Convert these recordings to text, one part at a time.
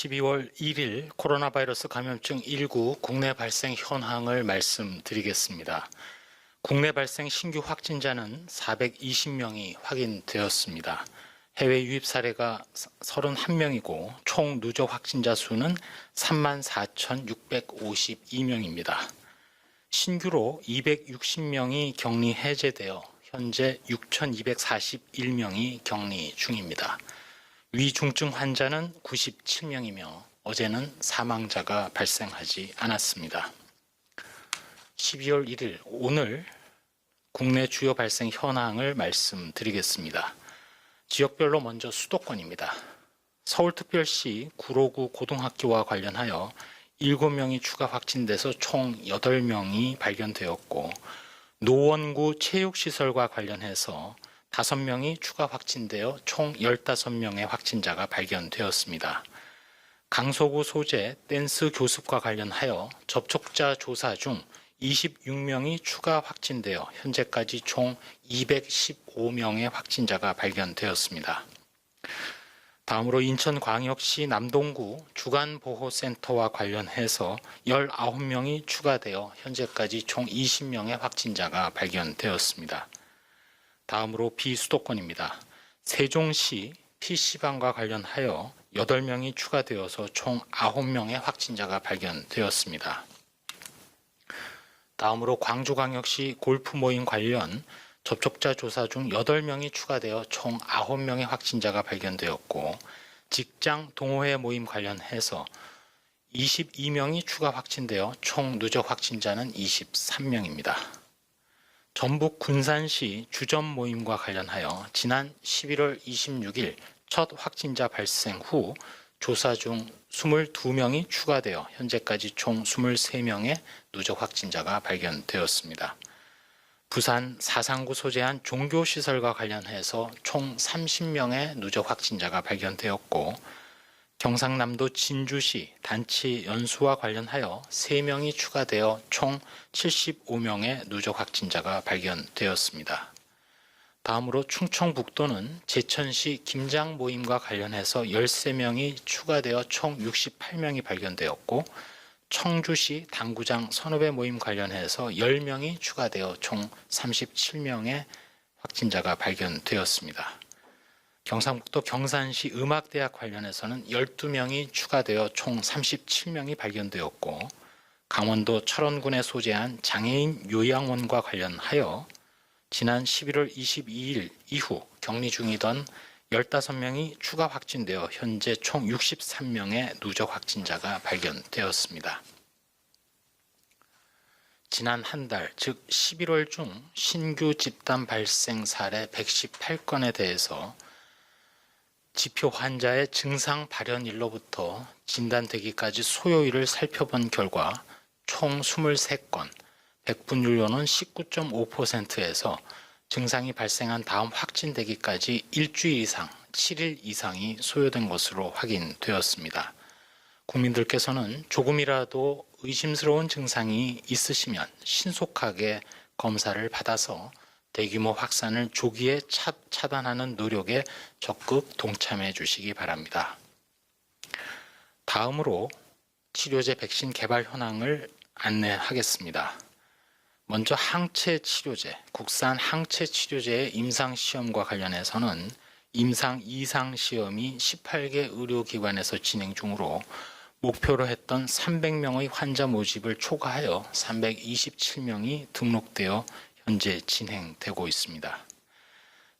12월 1일 코로나 바이러스 감염증 19 국내 발생 현황을 말씀드리겠습니다. 국내 발생 신규 확진자는 420명이 확인되었습니다. 해외 유입 사례가 31명이고 총 누적 확진자 수는 34,652명입니다. 신규로 260명이 격리 해제되어 현재 6,241명이 격리 중입니다. 위중증 환자는 97명이며 어제는 사망자가 발생하지 않았습니다. 12월 1일 오늘 국내 주요 발생 현황을 말씀드리겠습니다. 지역별로 먼저 수도권입니다. 서울특별시 구로구 고등학교와 관련하여 7명이 추가 확진돼서 총 8명이 발견되었고, 노원구 체육시설과 관련해서 5명이 추가 확진되어 총 15명의 확진자가 발견되었습니다. 강서구 소재 댄스 교습과 관련하여 접촉자 조사 중 26명이 추가 확진되어 현재까지 총 215명의 확진자가 발견되었습니다. 다음으로 인천광역시 남동구 주간보호센터와 관련해서 19명이 추가되어 현재까지 총 20명의 확진자가 발견되었습니다. 다음으로 비수도권입니다. 세종시 PC방과 관련하여 8명이 추가되어서 총 9명의 확진자가 발견되었습니다. 다음으로 광주광역시 골프 모임 관련 접촉자 조사 중 8명이 추가되어 총 9명의 확진자가 발견되었고, 직장 동호회 모임 관련해서 22명이 추가 확진되어 총 누적 확진자는 23명입니다. 전북 군산시 주점 모임과 관련하여 지난 11월 26일 첫 확진자 발생 후 조사 중 22명이 추가되어 현재까지 총 23명의 누적 확진자가 발견되었습니다. 부산 사상구 소재한 종교시설과 관련해서 총 30명의 누적 확진자가 발견되었고, 경상남도 진주시 단체 연수와 관련하여 3명이 추가되어 총 75명의 누적 확진자가 발견되었습니다. 다음으로 충청북도는 제천시 김장 모임과 관련해서 13명이 추가되어 총 68명이 발견되었고, 청주시 당구장 선후배 모임 관련해서 10명이 추가되어 총 37명의 확진자가 발견되었습니다. 경상북도 경산시 음악대학 관련해서는 12명이 추가되어 총 37명이 발견되었고, 강원도 철원군에 소재한 장애인 요양원과 관련하여 지난 11월 22일 이후 격리 중이던 15명이 추가 확진되어 현재 총 63명의 누적 확진자가 발견되었습니다. 지난 한 달, 즉 11월 중 신규 집단 발생 사례 118건에 대해서 지표 환자의 증상 발현일로부터 진단되기까지 소요일을 살펴본 결과 총 23건, 백분율로는 19.5%에서 증상이 발생한 다음 확진되기까지 일주일 이상, 7일 이상이 소요된 것으로 확인되었습니다. 국민들께서는 조금이라도 의심스러운 증상이 있으시면 신속하게 검사를 받아서 대규모 확산을 조기에 차단하는 노력에 적극 동참해 주시기 바랍니다. 다음으로 치료제 백신 개발 현황을 안내하겠습니다. 먼저 항체 치료제, 국산 항체 치료제의 임상시험과 관련해서는 임상 2상 시험이 18개 의료기관에서 진행 중으로 목표로 했던 300명의 환자 모집을 초과하여 327명이 등록되어 현재 진행되고 있습니다.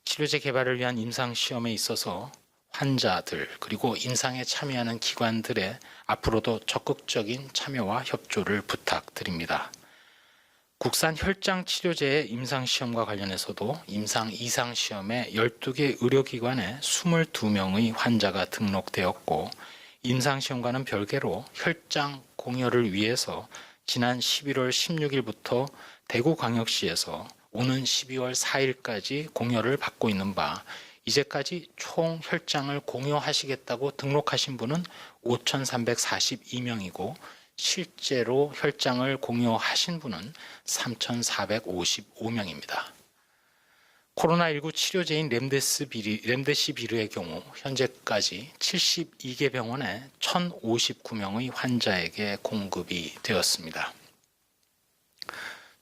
치료제 개발을 위한 임상시험에 있어서 환자들 그리고 임상에 참여하는 기관들의 앞으로도 적극적인 참여와 협조를 부탁드립니다. 국산 혈장 치료제의 임상시험과 관련해서도 임상 2상 시험에 12개 의료기관에 22명의 환자가 등록되었고, 임상시험과는 별개로 혈장 공여를 위해서 지난 11월 16일부터 대구광역시에서 오는 12월 4일까지 공여를 받고 있는 바, 이제까지 총 혈장을 공여하시겠다고 등록하신 분은 5,342명이고 실제로 혈장을 공여하신 분은 3,455명입니다. 코로나19 치료제인 렘데시비르의 경우 현재까지 72개 병원에 1,059명의 환자에게 공급이 되었습니다.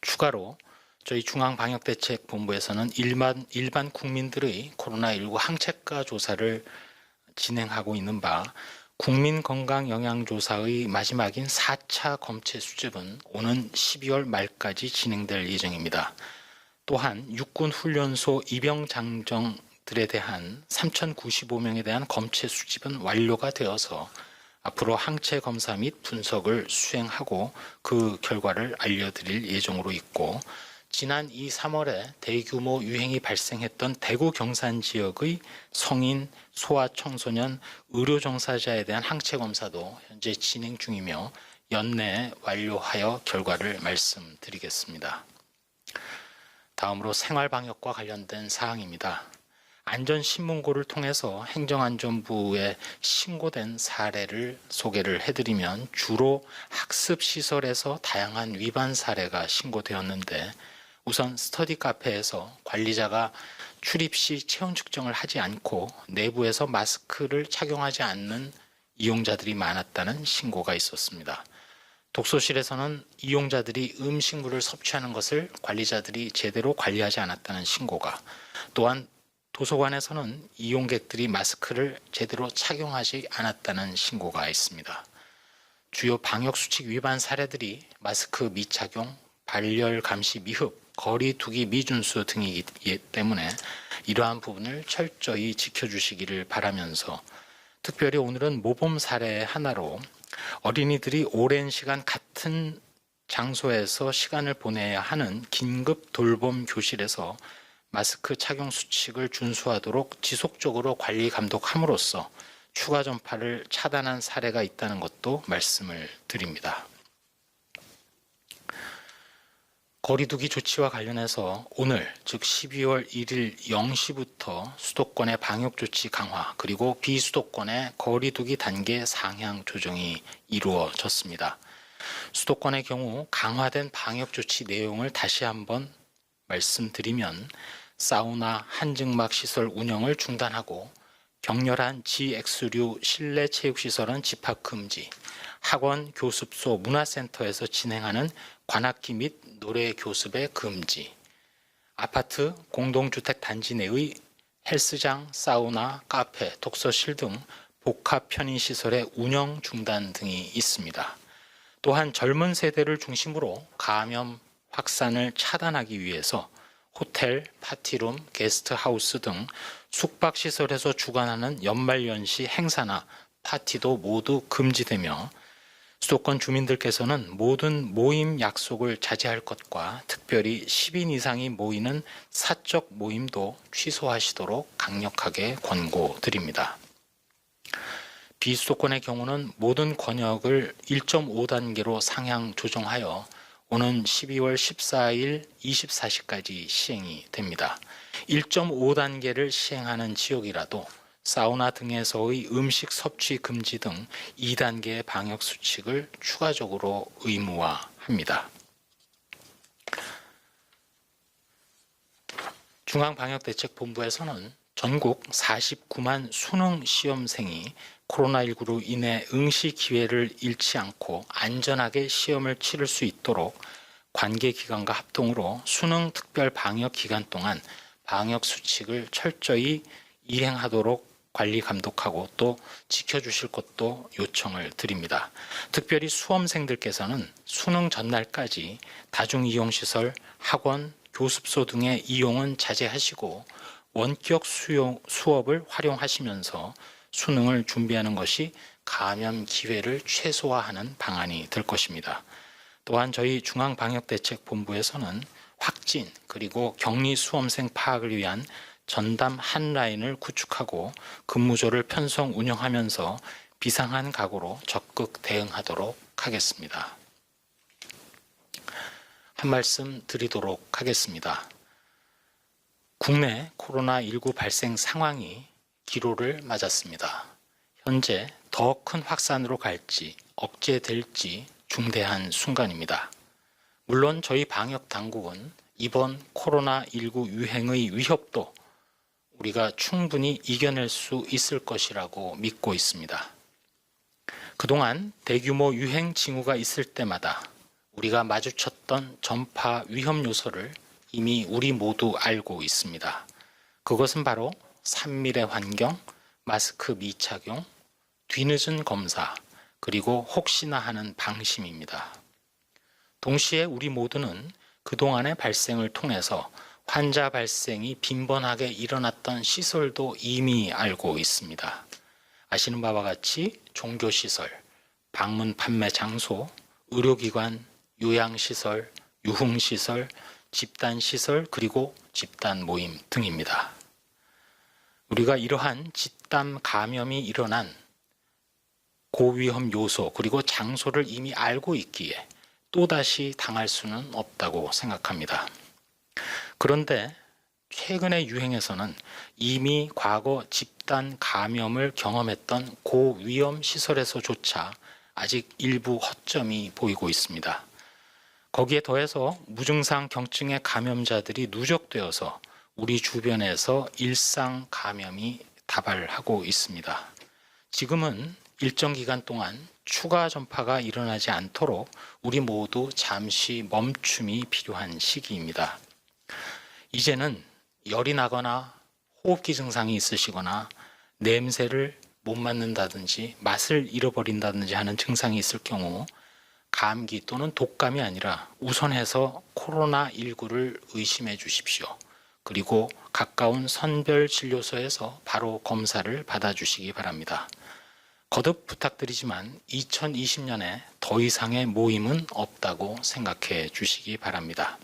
추가로 저희 중앙방역대책본부에서는 일반 국민들의 코로나19 항체가 조사를 진행하고 있는 바 국민건강영양조사의 마지막인 4차 검체 수집은 오는 12월 말까지 진행될 예정입니다. 또한 육군훈련소 입영장정들에 대한 3,095명에 대한 검체 수집은 완료가 되어서 앞으로 항체 검사 및 분석을 수행하고 그 결과를 알려드릴 예정으로 있고, 지난 2, 3월에 대규모 유행이 발생했던 대구 경산 지역의 성인, 소아, 청소년, 의료 종사자에 대한 항체 검사도 현재 진행 중이며 연내에 완료하여 결과를 말씀드리겠습니다. 다음으로 생활방역과 관련된 사항입니다. 안전신문고를 통해서 행정안전부에 신고된 사례를 소개를 해드리면 주로 학습시설에서 다양한 위반 사례가 신고되었는데, 우선 스터디 카페에서 관리자가 출입 시 체온 측정을 하지 않고 내부에서 마스크를 착용하지 않는 이용자들이 많았다는 신고가 있었습니다. 독서실에서는 이용자들이 음식물을 섭취하는 것을 관리자들이 제대로 관리하지 않았다는 신고가, 또한 도서관에서는 이용객들이 마스크를 제대로 착용하지 않았다는 신고가 있습니다. 주요 방역수칙 위반 사례들이 마스크 미착용, 발열 감시 미흡, 거리 두기 미준수 등이기 때문에 이러한 부분을 철저히 지켜주시기를 바라면서, 특별히 오늘은 모범 사례 하나로 어린이들이 오랜 시간 같은 장소에서 시간을 보내야 하는 긴급 돌봄 교실에서 마스크 착용 수칙을 준수하도록 지속적으로 관리 감독함으로써 추가 전파를 차단한 사례가 있다는 것도 말씀을 드립니다. 거리두기 조치와 관련해서 오늘, 즉 12월 1일 0시부터 수도권의 방역조치 강화, 그리고 비수도권의 거리두기 단계 상향 조정이 이루어졌습니다. 수도권의 경우 강화된 방역조치 내용을 다시 한번 말씀드리면, 사우나, 한증막 시설 운영을 중단하고 격렬한 GX류 실내 체육시설은 집합금지, 학원, 교습소, 문화센터에서 진행하는 관악기 및 노래 교습의 금지, 아파트, 공동주택 단지 내의 헬스장, 사우나, 카페, 독서실 등 복합 편의시설의 운영 중단 등이 있습니다. 또한 젊은 세대를 중심으로 감염 확산을 차단하기 위해서 호텔, 파티룸, 게스트하우스 등 숙박시설에서 주관하는 연말연시 행사나 파티도 모두 금지되며, 수도권 주민들께서는 모든 모임 약속을 자제할 것과 특별히 10인 이상이 모이는 사적 모임도 취소하시도록 강력하게 권고드립니다. 비수도권의 경우는 모든 권역을 1.5단계로 상향 조정하여 오는 12월 14일 24시까지 시행이 됩니다. 1.5단계를 시행하는 지역이라도 사우나 등에서의 음식 섭취 금지 등 2단계의 방역 수칙을 추가적으로 의무화합니다. 중앙방역대책본부에서는 전국 49만 수능 시험생이 코로나19로 인해 응시 기회를 잃지 않고 안전하게 시험을 치를 수 있도록 관계기관과 합동으로 수능 특별 방역 기간 동안 방역 수칙을 철저히 이행하도록 관리 감독하고 또 지켜주실 것도 요청을 드립니다. 특별히 수험생들께서는 수능 전날까지 다중이용시설, 학원, 교습소 등의 이용은 자제하시고 원격 수업을 활용하시면서 수능을 준비하는 것이 감염 기회를 최소화하는 방안이 될 것입니다. 또한 저희 중앙방역대책본부에서는 확진 그리고 격리 수험생 파악을 위한 전담 한라인을 구축하고 근무조를 편성 운영하면서 비상한 각오로 적극 대응하도록 하겠습니다. 한 말씀 드리도록 하겠습니다. 국내 코로나19 발생 상황이 기로를 맞았습니다. 현재 더 큰 확산으로 갈지 억제될지 중대한 순간입니다. 물론 저희 방역 당국은 이번 코로나19 유행의 위협도 우리가 충분히 이겨낼 수 있을 것이라고 믿고 있습니다. 그동안 대규모 유행 징후가 있을 때마다 우리가 마주쳤던 전파 위험 요소를 이미 우리 모두 알고 있습니다. 그것은 바로 산밀의 환경, 마스크 미착용, 뒤늦은 검사, 그리고 혹시나 하는 방심입니다. 동시에 우리 모두는 그동안의 발생을 통해서 환자 발생이 빈번하게 일어났던 시설도 이미 알고 있습니다. 아시는 바와 같이 종교시설, 방문 판매 장소, 의료기관, 요양시설, 유흥시설, 집단시설, 그리고 집단 모임 등입니다. 우리가 이러한 집단 감염이 일어난 고위험 요소 그리고 장소를 이미 알고 있기에 또다시 당할 수는 없다고 생각합니다. 그런데 최근의 유행에서는 이미 과거 집단 감염을 경험했던 고위험 시설에서조차 아직 일부 허점이 보이고 있습니다. 거기에 더해서 무증상 경증의 감염자들이 누적되어서 우리 주변에서 일상 감염이 다발하고 있습니다. 지금은 일정 기간 동안 추가 전파가 일어나지 않도록 우리 모두 잠시 멈춤이 필요한 시기입니다. 이제는 열이 나거나 호흡기 증상이 있으시거나 냄새를 못 맡는다든지 맛을 잃어버린다든지 하는 증상이 있을 경우 감기 또는 독감이 아니라 우선해서 코로나19를 의심해 주십시오. 그리고 가까운 선별진료소에서 바로 검사를 받아주시기 바랍니다. 거듭 부탁드리지만 2020년에 더 이상의 모임은 없다고 생각해 주시기 바랍니다.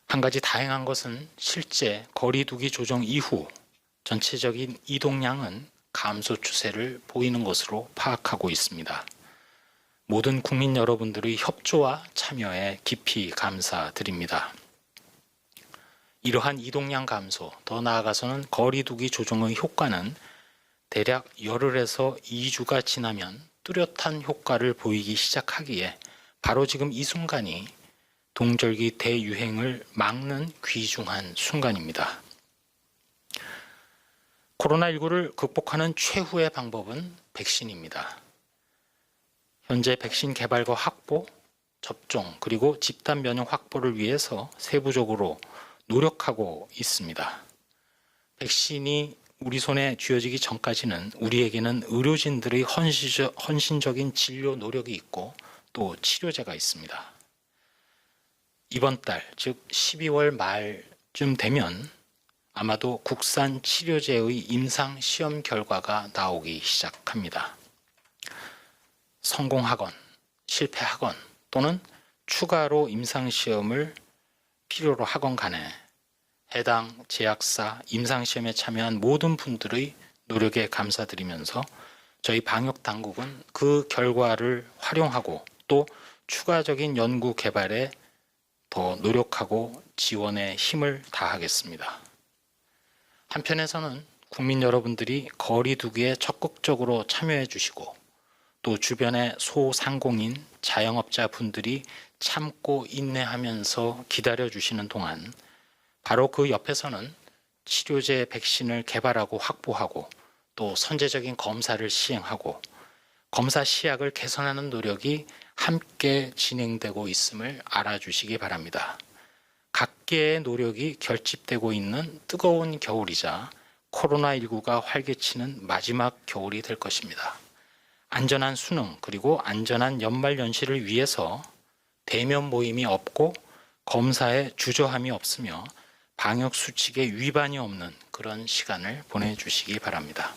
한 가지 다행한 것은 실제 거리두기 조정 이후 전체적인 이동량은 감소 추세를 보이는 것으로 파악하고 있습니다. 모든 국민 여러분들의 협조와 참여에 깊이 감사드립니다. 이러한 이동량 감소, 더 나아가서는 거리두기 조정의 효과는 대략 열흘에서 2주가 지나면 뚜렷한 효과를 보이기 시작하기에 바로 지금 이 순간이 동절기 대유행을 막는 귀중한 순간입니다. 코로나19를 극복하는 최후의 방법은 백신입니다. 현재 백신 개발과 확보, 접종, 그리고 집단 면역 확보를 위해서 세부적으로 노력하고 있습니다. 백신이 우리 손에 쥐어지기 전까지는 우리에게는 의료진들의 헌신적인 진료 노력이 있고 또 치료제가 있습니다. 이번 달, 즉 12월 말쯤 되면 아마도 국산 치료제의 임상 시험 결과가 나오기 시작합니다. 성공하건 실패하건 또는 추가로 임상 시험을 필요로 하건 간에 해당 제약사 임상시험에 참여한 모든 분들의 노력에 감사드리면서 저희 방역당국은 그 결과를 활용하고 또 추가적인 연구 개발에 더 노력하고 지원에 힘을 다하겠습니다. 한편에서는 국민 여러분들이 거리두기에 적극적으로 참여해 주시고 또 주변의 소상공인, 자영업자 분들이 참고 인내하면서 기다려 주시는 동안 바로 그 옆에서는 치료제 백신을 개발하고 확보하고 또 선제적인 검사를 시행하고 검사 시약을 개선하는 노력이 함께 진행되고 있음을 알아주시기 바랍니다. 각계의 노력이 결집되고 있는 뜨거운 겨울이자 코로나19가 활개치는 마지막 겨울이 될 것입니다. 안전한 수능 그리고 안전한 연말연시를 위해서 대면 모임이 없고 검사에 주저함이 없으며 방역 수칙에 위반이 없는 그런 시간을 보내주시기 바랍니다.